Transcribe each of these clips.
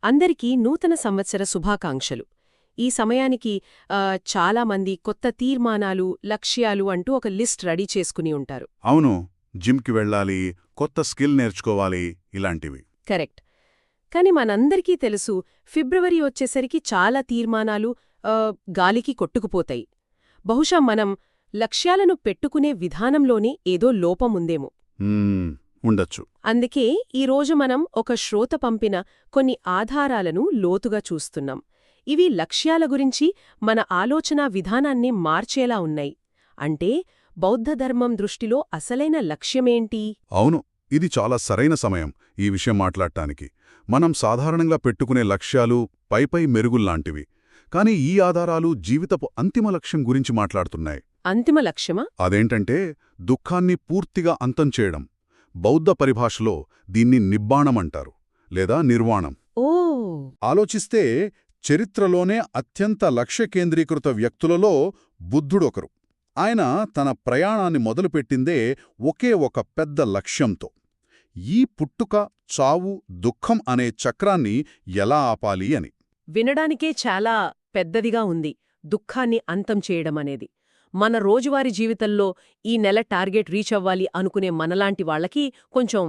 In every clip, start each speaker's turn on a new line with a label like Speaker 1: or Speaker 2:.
Speaker 1: అందరికీ నూతన సంవత్సర శుభాకాంక్షలు. ఈ సమయానికి చాలామంది కొత్త తీర్మానాలు, లక్ష్యాలు అంటూ ఒక లిస్ట్ రెడీ చేసుకుని ఉంటారు.
Speaker 2: అవును, జిమ్కి వెళ్ళాలి, కొత్త స్కిల్ నేర్చుకోవాలి, ఇలాంటివి.
Speaker 1: కరెక్ట్. కాని మనందరికీ తెలుసు, ఫిబ్రవరి వచ్చేసరికి చాలా తీర్మానాలు గాలికి కొట్టుకుపోతాయి. బహుశా మనం లక్ష్యాలను పెట్టుకునే విధానంలోనే ఏదో లోపముందేమో.
Speaker 2: ఉండొచ్చు.
Speaker 1: అందుకే ఈరోజు మనం ఒక శ్రోత పంపిన కొన్ని ఆధారాలను లోతుగా చూస్తున్నాం. ఇవి లక్ష్యాల గురించి మన ఆలోచనా విధానాన్ని మార్చేలా ఉన్నాయి. అంటే బౌద్ధధర్మం దృష్టిలో అసలైన లక్ష్యమేంటి?
Speaker 2: అవును, ఇది చాలా సరైన సమయం ఈ విషయం మాట్లాడటానికి. మనం సాధారణంగా పెట్టుకునే లక్ష్యాలు పైపై మెరుగుల్లాంటివి. కాని ఈ ఆధారాలు జీవితపు అంతిమ లక్ష్యం గురించి మాట్లాడుతున్నాయి.
Speaker 1: అంతిమ లక్ష్యమా?
Speaker 2: అదేంటంటే దుఃఖాన్ని పూర్తిగా అంతం చేయడం. బౌద్ధ పరిభాషలో దీన్ని నిబ్బాణమంటారు, లేదా నిర్వాణం.
Speaker 1: ఓ
Speaker 2: ఆలోచిస్తే చరిత్రలోనే అత్యంత లక్ష్యకేంద్రీకృత వ్యక్తులలో బుద్ధుడొకరు. ఆయన తన ప్రయాణాన్ని మొదలుపెట్టిందే ఒకే ఒక పెద్ద లక్ష్యంతో. ఈ పుట్టుక, చావు, దుఃఖం అనే చక్రాన్ని ఎలా ఆపాలి అని.
Speaker 1: వినడానికే చాలా పెద్దదిగా ఉంది, దుఃఖాన్ని అంతం చేయడమనేది. మన రోజువారీ జీవితంలో ఈ నెల టార్గెట్ రీచ్ అవ్వాలి అనుకునే మనలాంటి వాళ్లకి కొంచెం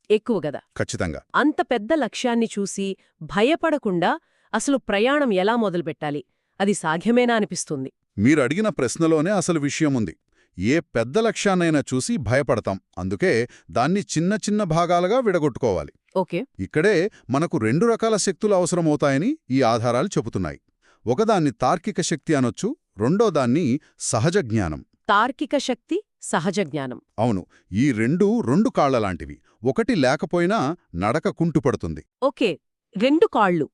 Speaker 1: ఎక్కువ గదా.
Speaker 2: ఖచ్చితంగా.
Speaker 1: అంత పెద్ద లక్ష్యాన్ని చూసి భయపడకుండా అసలు ప్రయాణం ఎలా మొదలుపెట్టాలి, అది సాధ్యమేనా అనిపిస్తుంది.
Speaker 2: మీరడిగిన ప్రశ్నలోనే అసలు విషయముంది. ఏ పెద్ద లక్ష్యాన్నైనా చూసి భయపడతాం, అందుకే దాన్ని చిన్న చిన్న భాగాలుగా విడగొట్టుకోవాలి.
Speaker 1: ఓకే.
Speaker 2: ఇక్కడే మనకు 2 రకాల శక్తులు అవసరమవుతాయని ఈ ఆధారాలు చెబుతున్నాయి. ఒకదాన్ని తార్కిక శక్తి అనొచ్చు, రెండోదాన్ని సహజ జ్ఞానం.
Speaker 1: తార్కిక శక్తి, సహజ జ్ఞానం.
Speaker 2: అవును, ఈ రెండు కాళ్లలాంటివి. ఒకటి లేకపోయినా నడక కుంటుపడుతుంది.
Speaker 1: ఓకే, 2 కాళ్ళు.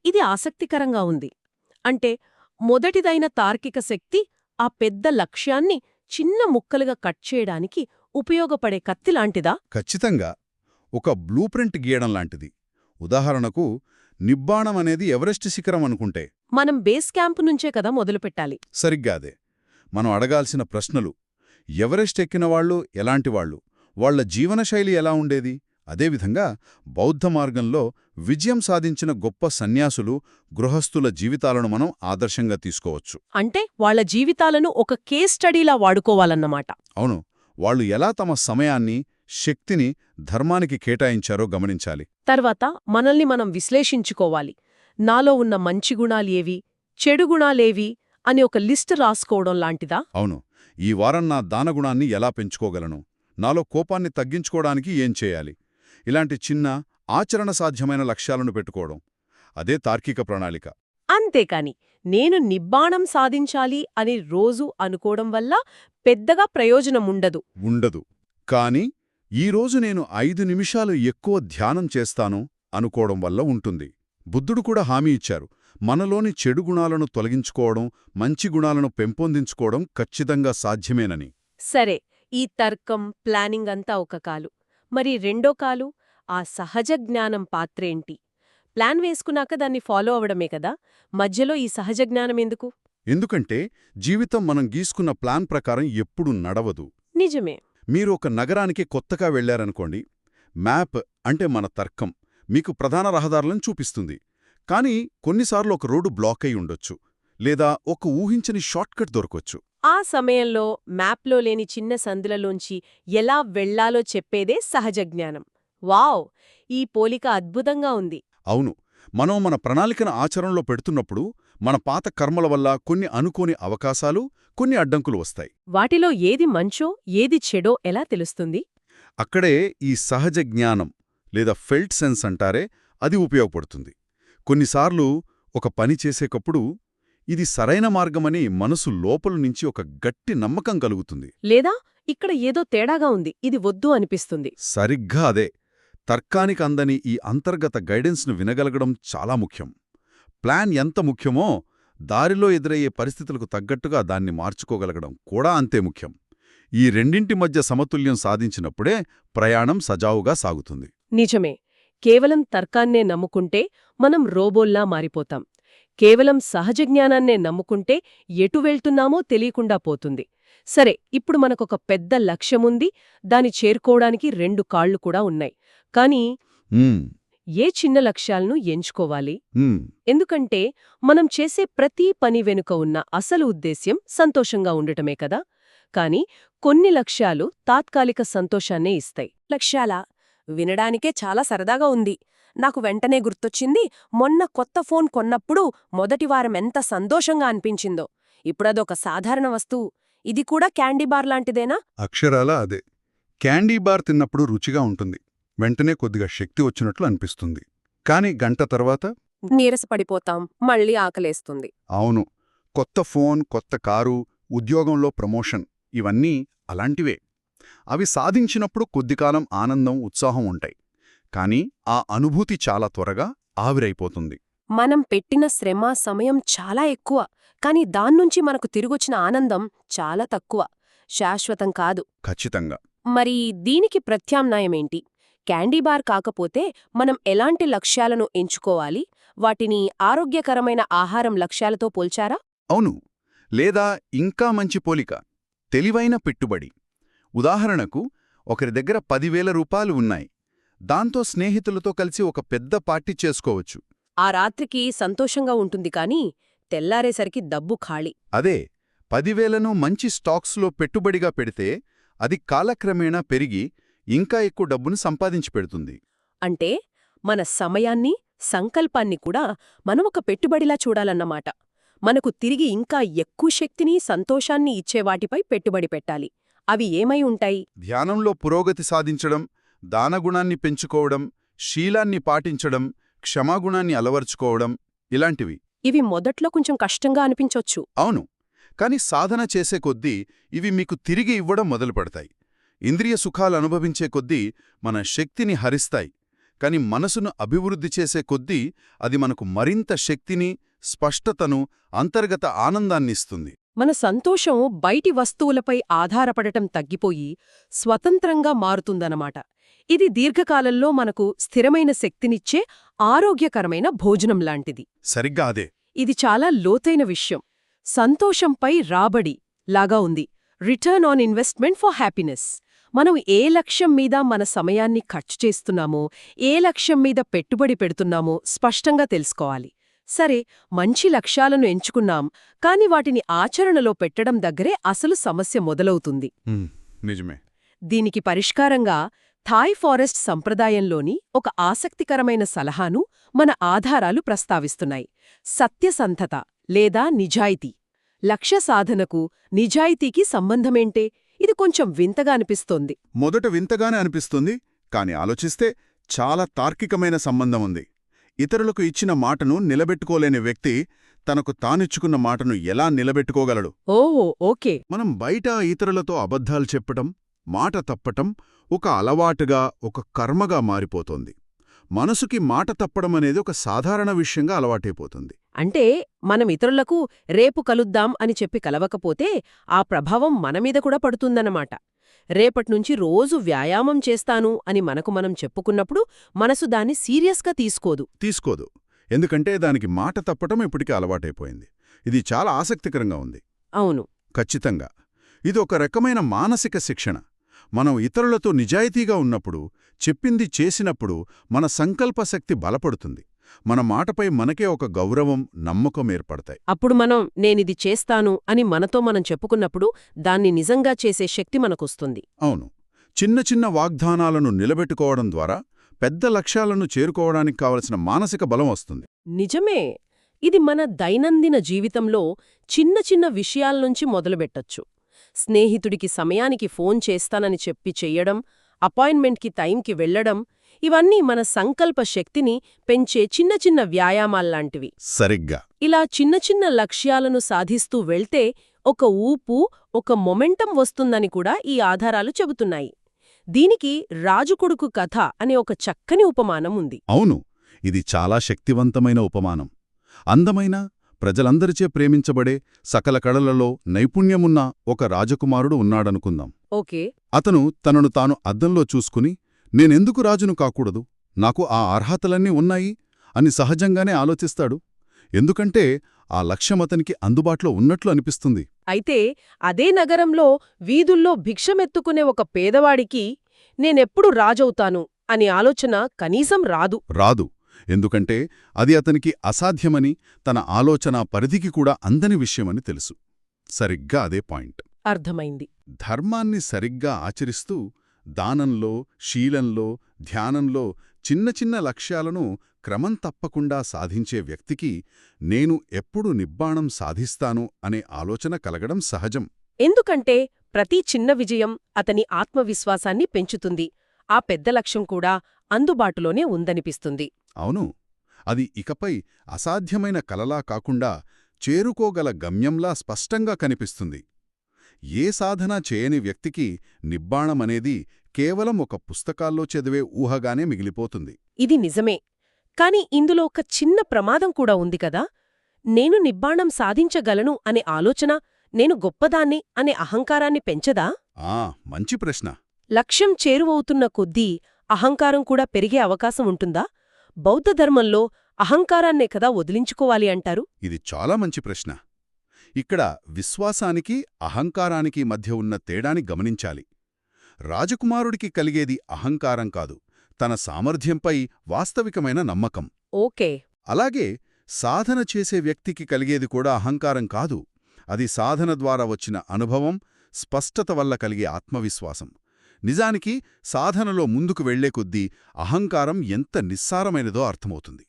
Speaker 1: ఇది ఆసక్తికరంగా ఉంది. అంటే మొదటిదైన తార్కిక శక్తి ఆ పెద్ద లక్ష్యాన్ని చిన్న ముక్కలుగా కట్ చేయడానికి ఉపయోగపడే కత్తిలాంటిదా?
Speaker 2: ఖచ్చితంగా. ఒక బ్లూప్రింట్ గీయడం లాంటిది. ఉదాహరణకు, నిబ్బాణం అనేది ఎవరెస్ట్ శిఖరం అనుకుంటే
Speaker 1: మనం బేస్ క్యాంపు నుంచే కదా మొదలుపెట్టాలి.
Speaker 2: సరిగ్గా అదే. మనం అడగాల్సిన ప్రశ్నలు: ఎవరెస్ట్ ఎక్కినవాళ్లు ఎలాంటివాళ్లు, వాళ్ల జీవనశైలి ఎలా ఉండేది? అదేవిధంగా బౌద్ధ మార్గంలో విజయం సాధించిన గొప్ప సన్యాసులు, గృహస్థుల జీవితాలను మనం ఆదర్శంగా తీసుకోవచ్చు.
Speaker 1: అంటే వాళ్ల జీవితాలను ఒక కేస్ స్టడీలా వాడుకోవాలన్నమాట.
Speaker 2: అవును, వాళ్లు ఎలా తమ సమయాన్ని, శక్తిని ధర్మానికి కేటాయించారో గమనించాలి.
Speaker 1: తర్వాత మనల్ని మనం విశ్లేషించుకోవాలి. నాలో ఉన్న మంచి గుణాలేవి, చెడు గుణాలేవి అని ఒక లిస్టు రాసుకోవడం లాంటిదా?
Speaker 2: అవును, ఈ వారం నా దానగుణాన్ని ఎలా పెంచుకోగలను, నాలో కోపాన్ని తగ్గించుకోవడానికి ఏం చేయాలి, ఇలాంటి చిన్న ఆచరణ సాధ్యమైన లక్ష్యాలను పెట్టుకోవడం. అదే తార్కిక ప్రణాళిక.
Speaker 1: అంతేకాని నేను నిబ్బాణం సాధించాలి అని రోజూ అనుకోవడం వల్ల పెద్దగా ప్రయోజనముండదు.
Speaker 2: ఉండదు. కాని ఈరోజు నేను 5 నిమిషాలు ఎక్కువ ధ్యానం చేస్తాను అనుకోవడం వల్ల ఉంటుంది. బుద్ధుడు కూడా హామీ ఇచ్చారు, మనలోని చెడు గుణాలను తొలగించుకోవడం, మంచి గుణాలను పెంపొందించుకోవడం ఖచ్చితంగా సాధ్యమేనని.
Speaker 1: సరే, ఈ తర్కం, ప్లానింగ్ అంతా ఒక కాలు. మరి రెండో కాలు, ఆ సహజ జ్ఞానం పాత్రేంటి? ప్లాన్ వేసుకున్నాక దాన్ని ఫాలో అవడమే కదా, మధ్యలో ఈ సహజ జ్ఞానమెందుకు?
Speaker 2: ఎందుకంటే జీవితం మనం గీసుకున్న ప్లాన్ ప్రకారం ఎప్పుడూ నడవదు.
Speaker 1: నిజమే.
Speaker 2: మీరు ఒక నగరానికి కొత్తగా వెళ్లారనుకోండి, మ్యాప్ అంటే మన తర్కం మీకు ప్రధాన రహదారులను చూపిస్తుంది. కానీ కొన్నిసార్లు ఒక రోడ్డు బ్లాక్ అయి ఉండొచ్చు, లేదా ఒక ఊహించని షార్ట్కట్ దొరకొచ్చు.
Speaker 1: ఆ సమయంలో మ్యాప్లో లేని చిన్న సందులలోంచి ఎలా వెళ్లాలో చెప్పేదే సహజ జ్ఞానం. వావ్, ఈ పోలిక అద్భుతంగా ఉంది.
Speaker 2: అవును, మనం మన ప్రణాళికను ఆచరణలో పెడుతున్నప్పుడు మన పాత కర్మల వల్ల కొన్ని అనుకోని అవకాశాలు, కొన్ని అడ్డంకులు వస్తాయి.
Speaker 1: వాటిలో ఏది మంచో, ఏది చెడో ఎలా తెలుస్తుంది?
Speaker 2: అక్కడే ఈ సహజ జ్ఞానం లేదా ఫెల్ట్ సెన్స్ అంటారే, అది ఉపయోగపడుతుంది. కొన్నిసార్లు ఒక పని చేసేటప్పుడు ఇది సరైన మార్గమని మనసు లోపల నుంచి ఒక గట్టి నమ్మకం కలుగుతుంది.
Speaker 1: లేదా ఇక్కడ ఏదో తేడాగా ఉంది, ఇది వద్దు అనిపిస్తుంది.
Speaker 2: సరిగ్గా అదే. తర్కానికి అందని ఈ అంతర్గత గైడెన్స్ను వినగలగడం చాలా ముఖ్యం. ప్లాన్ ఎంత ముఖ్యమో, దారిలో ఎదురయ్యే పరిస్థితులకు తగ్గట్టుగా దాన్ని మార్చుకోగలగడం కూడా అంతే ముఖ్యం. ఈ రెండింటి మధ్య సమతుల్యం సాధించినప్పుడే ప్రయాణం సజావుగా సాగుతుంది.
Speaker 1: నిజమే. కేవలం తర్కాన్నే నమ్ముకుంటే మనం రోబోల్లా మారిపోతాం. కేవలం సహజ జ్ఞానాన్నే నమ్ముకుంటే ఎటు వెళ్తున్నామో తెలియకుండా పోతుంది. సరే, ఇప్పుడు మనకొక పెద్ద లక్ష్యముంది, దాని చేరుకోవడానికి 2 కాళ్లు కూడా ఉన్నాయి. కానీ ఏ చిన్న లక్ష్యాలను ఎంచుకోవాలి?
Speaker 2: హ్మ్,
Speaker 1: ఎందుకంటే మనం చేసే ప్రతి పని వెనుక ఉన్న అసలు ఉద్దేశ్యం సంతోషంగా ఉండటమే కదా. కాని కొన్ని లక్ష్యాలు తాత్కాలిక సంతోషాన్నే ఇస్తాయి. లక్ష్యాలా? వినడానికే చాలా సరదాగా ఉంది. నాకు వెంటనే గుర్తొచ్చింది, మొన్న కొత్త ఫోన్ కొన్నప్పుడు మొదటి వారం ఎంత సంతోషంగా అనిపించిందో. ఇప్పుడదొక సాధారణ వస్తువు. ఇది కూడా క్యాండీ బార్ లాంటిదేనా?
Speaker 3: అక్షరాలా అదే. క్యాండీ బార్ తిన్నప్పుడు రుచిగా ఉంటుంది, వెంటనే కొద్దిగా శక్తి వచ్చినట్లు అనిపిస్తుంది. కాని గంట తర్వాత
Speaker 1: నీరసపడిపోతాం, మళ్ళీ ఆకలేస్తుంది.
Speaker 3: అవును, కొత్త ఫోన్, కొత్త కారు, ఉద్యోగంలో ప్రమోషన్ ఇవన్నీ అలాంటివే. అవి సాధించినప్పుడు కొద్దికాలం ఆనందం, ఉత్సాహం ఉంటాయి. కాని ఆ అనుభూతి చాలా త్వరగా ఆవిరైపోతుంది.
Speaker 1: మనం పెట్టిన శ్రమ, సమయం చాలా ఎక్కువ, కాని దాన్నుంచి మనకు తిరిగొచ్చిన ఆనందం చాలా తక్కువ. శాశ్వతం కాదు.
Speaker 3: ఖచ్చితంగా.
Speaker 1: మరి దీనికి ప్రత్యామ్నాయమేంటి? క్యాండీ బార్ కాకపోతే మనం ఎలాంటి లక్ష్యాలను ఎంచుకోవాలి? వాటిని ఆరోగ్యకరమైన ఆహారం లక్ష్యాలతో పోల్చారా?
Speaker 3: అవును. లేదా ఇంకా మంచి పోలిక, తెలివైన పెట్టుబడి. ఉదాహరణకు, ఒకరి దగ్గర 10,000 రూపాయలు ఉన్నాయి. దాంతో స్నేహితులతో కలిసి ఒక పెద్ద పార్టీ చేసుకోవచ్చు.
Speaker 1: ఆ రాత్రికి సంతోషంగా ఉంటుంది కాని తెల్లారేసరికి డబ్బు ఖాళీ.
Speaker 3: అదే 10,000ను మంచి స్టాక్స్లో పెట్టుబడిగా పెడితే అది కాలక్రమేణా పెరిగి ఇంకా ఎక్కువ డబ్బును సంపాదించి పెడుతుంది.
Speaker 1: అంటే మన సమయాన్ని, సంకల్పాన్ని కూడా మనం ఒక పెట్టుబడిలా చూడాలన్నమాట. మనకు తిరిగి ఇంకా ఎక్కువ శక్తిని, సంతోషాన్ని ఇచ్చేవాటిపై పెట్టుబడి పెట్టాలి. అవి ఏమై ఉంటాయి?
Speaker 3: ధ్యానంలో పురోగతి సాధించడం, దానగుణాన్ని పెంచుకోవడం, శీలాన్ని పాటించడం, క్షమాగుణాన్ని అలవర్చుకోవడం, ఇలాంటివి.
Speaker 1: ఇవి మొదట్లో కొంచెం కష్టంగా అనిపించొచ్చు.
Speaker 3: అవును, కాని సాధన చేసే కొద్దీ ఇవి మీకు తిరిగి ఇవ్వడం మొదలుపెడతాయి. ఇంద్రియ సుఖాలు అనుభవించే కొద్దీ మన శక్తిని హరిస్తాయి. కాని మనసును అభివృద్ధి చేసే కొద్దీ అది మనకు మరింత శక్తిని, స్పష్టతను, అంతర్గత ఆనందాన్నిస్తుంది.
Speaker 1: మన సంతోషం బయటి వస్తువులపై ఆధారపడటం తగ్గిపోయి స్వతంత్రంగా మారుతుందన్నమాట. ఇది దీర్ఘకాలంలో మనకు స్థిరమైన శక్తినిచ్చే ఆరోగ్యకరమైన భోజనం లాంటిది.
Speaker 3: సరిగ్గా అదే.
Speaker 1: ఇది చాలా లోతైన విషయం. సంతోషంపై రాబడి లాగా ఉంది. Return on investment for happiness. మనం ఏ లక్ష్యం మీద మన సమయాన్ని ఖర్చు చేస్తున్నామో, ఏ లక్ష్యం మీద పెట్టుబడి పెడుతున్నామో స్పష్టంగా తెలుసుకోవాలి. సరే, మంచి లక్ష్యాలను ఎంచుకున్నాం, కాని వాటిని ఆచరణలో పెట్టడం దగ్గరే అసలు సమస్య మొదలవుతుంది.
Speaker 3: నిజమే.
Speaker 1: దీనికి పరిష్కారంగా థాయ్ ఫారెస్ట్ సంప్రదాయంలోని ఒక ఆసక్తికరమైన సలహాను మన ఆధారాలు ప్రస్తావిస్తున్నాయి. సత్యసంధత లేదా నిజాయితీ. లక్ష్య సాధనకు నిజాయితీకి సంబంధమేంటే? ఇది కొంచెం వింతగా అనిపిస్తోంది.
Speaker 3: మొదట వింతగానే అనిపిస్తుంది, కాని ఆలోచిస్తే చాలా తార్కికమైన సంబంధం ఉంది. ఇతరులకు ఇచ్చిన మాటను నిలబెట్టుకోలేని వ్యక్తి తనకు తానిచ్చుకున్న మాటను ఎలా నిలబెట్టుకోగలడు?
Speaker 1: ఓహో, ఓకే.
Speaker 3: మనం బయట ఇతరులతో అబద్ధాలు చెప్పటం, మాట తప్పటం ఒక అలవాటుగా, ఒక కర్మగా మారిపోతోంది. మనసుకి మాట తప్పడం అనేది ఒక సాధారణ విషయంగా అలవాటైపోతుంది.
Speaker 1: అంటే మనం ఇతరులకు రేపు కలుద్దాం అని చెప్పి కలవకపోతే ఆ ప్రభావం మనమీద కూడా పడుతుందన్నమాట. రేపట్నుంచి రోజు వ్యాయామం చేస్తాను అని మనకు మనం చెప్పుకున్నప్పుడు మనసు దాన్ని సీరియస్గా తీసుకోదు.
Speaker 3: ఎందుకంటే దానికి మాట తప్పటం ఇప్పటికే అలవాటైపోయింది. ఇది చాలా ఆసక్తికరంగా ఉంది.
Speaker 1: అవును,
Speaker 3: ఖచ్చితంగా. ఇది ఒక రకమైన మానసిక శిక్షణ. మనం ఇతరులతో నిజాయితీగా ఉన్నప్పుడు, చెప్పింది చేసినప్పుడు మన సంకల్పశక్తి బలపడుతుంది. మన మాటపై మనకే ఒక గౌరవం, నమ్మకం ఏర్పడతాయి.
Speaker 1: అప్పుడు మనం నేనిది చేస్తాను అని మనతో మనం చెప్పుకున్నప్పుడు దాన్ని నిజంగా చేసే శక్తి మనకొస్తుంది.
Speaker 3: అవును, చిన్న చిన్న వాగ్దానాలను నిలబెట్టుకోవడం ద్వారా పెద్ద లక్ష్యాలను చేరుకోవడానికి కావలసిన మానసిక బలం వస్తుంది.
Speaker 1: నిజమే. ఇది మన దైనందిన జీవితంలో చిన్న చిన్న విషయాల్నుంచి మొదలుపెట్టొచ్చు. స్నేహితుడికి సమయానికి ఫోన్ చేస్తానని చెప్పి చెయ్యడం, అపాయింట్మెంట్కి టైంకి వెళ్లడం, ఇవన్నీ మన సంకల్ప శక్తిని పెంచే చిన్న చిన్న వ్యాయామాల్లాంటివి.
Speaker 3: సరిగ్గా.
Speaker 1: ఇలా చిన్న చిన్న లక్ష్యాలను సాధిస్తూ వెళ్తే ఒక ఊపు, ఒక మొమెంటం వస్తుందని కూడా ఈ ఆధారాలు చెబుతున్నాయి. దీనికి రాజుకొడుకు కథ అనే ఒక చక్కని ఉపమానం ఉంది.
Speaker 3: అవును, ఇది చాలా శక్తివంతమైన ఉపమానం. అందమైన, ప్రజలందరిచే ప్రేమించబడే, సకల కళలలో నైపుణ్యమున్న ఒక రాజకుమారుడు ఉన్నాడనుకుందాం.
Speaker 1: ఓకే.
Speaker 3: అతను తనను తాను అద్దంలో చూసుకుని, నేనెందుకు రాజును కాకూడదు, నాకు ఆ అర్హతలన్నీ ఉన్నాయి అని సహజంగానే ఆలోచిస్తాడు. ఎందుకంటే ఆ లక్ష్యమతనికి అందుబాటులో ఉన్నట్లు అనిపిస్తుంది.
Speaker 1: అయితే అదే నగరంలో వీధుల్లో భిక్షమెత్తుకునే ఒక పేదవాడికి నేనెప్పుడు రాజవుతాను అనే ఆలోచన కనీసం రాదు.
Speaker 3: రాదు. ఎందుకంటే అది అతనికి అసాధ్యమని, తన ఆలోచన పరిధికి కూడా అందని విషయమని తెలుసు. సరిగ్గా అదే పాయింట్.
Speaker 1: అర్థమైంది.
Speaker 3: ధర్మాన్ని సరిగ్గా ఆచరిస్తూ దానంలో, శీలంలో, ధ్యానంలో చిన్న చిన్న లక్ష్యాలను క్రమం తప్పకుండా సాధించే వ్యక్తికి నేను ఎప్పుడు నిబ్బాణం సాధిస్తాను అనే ఆలోచన కలగడం సహజం.
Speaker 1: ఎందుకంటే ప్రతి చిన్న విజయం అతని ఆత్మవిశ్వాసాన్ని పెంచుతుంది. ఆ పెద్ద లక్ష్యం కూడా అందుబాటులోనే ఉందనిపిస్తుంది.
Speaker 3: అవును, అది ఇకపై అసాధ్యమైన కలలా కాకుండా చేరుకోగల గమ్యంలా స్పష్టంగా కనిపిస్తుంది. ఏ సాధన చేయని వ్యక్తికి నిబ్బాణమనేది కేవలం ఒక పుస్తకాల్లో చదివే ఊహగానే మిగిలిపోతుంది.
Speaker 1: ఇది నిజమే. కాని ఇందులో ఒక చిన్న ప్రమాదం కూడా ఉంది కదా. నేను నిబ్బాణం సాధించగలను అనే ఆలోచన నేను గొప్పదాన్ని అనే అహంకారాన్ని పెంచదా?
Speaker 3: మంచి ప్రశ్న.
Speaker 1: లక్ష్యం చేరువవుతున్న కొద్దీ అహంకారం కూడా పెరిగే అవకాశం ఉంటుందా? బౌద్ధధర్మంలో అహంకారాన్నే కదా వదిలించుకోవాలి అంటారు.
Speaker 3: ఇది చాలా మంచి ప్రశ్న. ఇక్కడ విశ్వాసానికి, అహంకారానికి మధ్య ఉన్న తేడాని గమనించాలి. రాజకుమారుడికి కలిగేది అహంకారం కాదు, తన సామర్థ్యంపై వాస్తవికమైన నమ్మకం.
Speaker 1: ఓకే.
Speaker 3: అలాగే సాధన చేసే వ్యక్తికి కలిగేది కూడా అహంకారం కాదు, అది సాధన ద్వారా వచ్చిన అనుభవం, స్పష్టత వల్ల కలిగే ఆత్మవిశ్వాసం. నిజానికి సాధనలో ముందుకు వెళ్లే కొద్దీ అహంకారం ఎంత నిస్సారమైనదో అర్థమవుతుంది.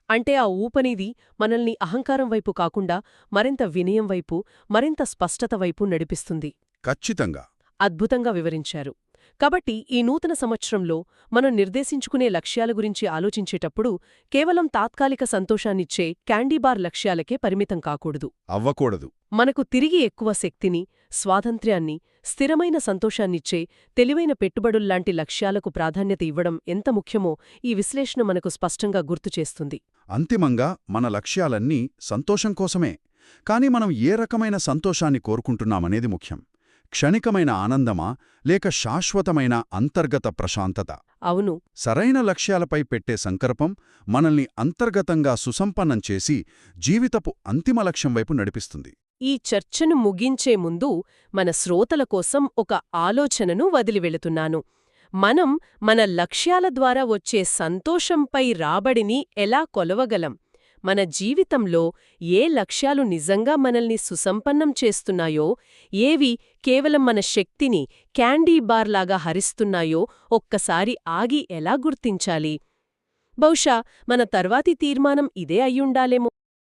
Speaker 1: అంటే ఆ ఊపనిది మనల్ని అహంకారం వైపు కాకుండా మరింత వినయం వైపు, మరింత స్పష్టత వైపు నడిపిస్తుంది.
Speaker 3: ఖచ్చితంగా.
Speaker 1: అద్భుతంగా వివరించారు. కాబట్టి ఈ నూతన సంవత్సరంలో మనం నిర్దేశించుకునే లక్ష్యాల గురించి ఆలోచించేటప్పుడు కేవలం తాత్కాలిక సంతోషాన్నిచ్చే క్యాండీబార్ లక్ష్యాలకే పరిమితం కాకూడదు.
Speaker 3: అవ్వకూడదు.
Speaker 1: మనకు తిరిగి ఎక్కువ శక్తిని, స్వాతంత్ర్యాన్ని, స్థిరమైన సంతోషాన్నిచ్చే తెలివైన పెట్టుబడుల్లాంటి లక్ష్యాలకు ప్రాధాన్యత ఇవ్వడం ఎంత ముఖ్యమో ఈ విశ్లేషణ మనకు స్పష్టంగా గుర్తుచేస్తుంది.
Speaker 3: అంతిమంగా మన లక్ష్యాలన్నీ సంతోషం కోసమే. కాని మనం ఏ రకమైన సంతోషాన్ని కోరుకుంటున్నామనేది ముఖ్యం. క్షణికమైన ఆనందమా, లేక శాశ్వతమైన అంతర్గత ప్రశాంతత?
Speaker 1: అవును.
Speaker 3: సరైన లక్ష్యాలపై పెట్టే సంకల్పం మనల్ని అంతర్గతంగా సుసంపన్నం చేసి జీవితపు అంతిమ లక్ష్యం వైపు నడిపిస్తుంది.
Speaker 1: ఈ చర్చను ముగించే ముందు మన శ్రోతల కోసం ఒక ఆలోచనను వదిలివెళుతున్నాను. మనం మన లక్ష్యాల ద్వారా వచ్చే సంతోషంపై రాబడిని ఎలా కొలవగలం? మన జీవితంలో ఏ లక్ష్యాలు నిజంగా మనల్ని సుసంపన్నం చేస్తున్నాయో, ఏవి కేవలం మన శక్తిని క్యాండీబార్లాగా హరిస్తున్నాయో ఒక్కసారి ఆగి ఎలా గుర్తించాలి? బహుశా మన తర్వాతి తీర్మానం ఇదే అయ్యుండాలేమో.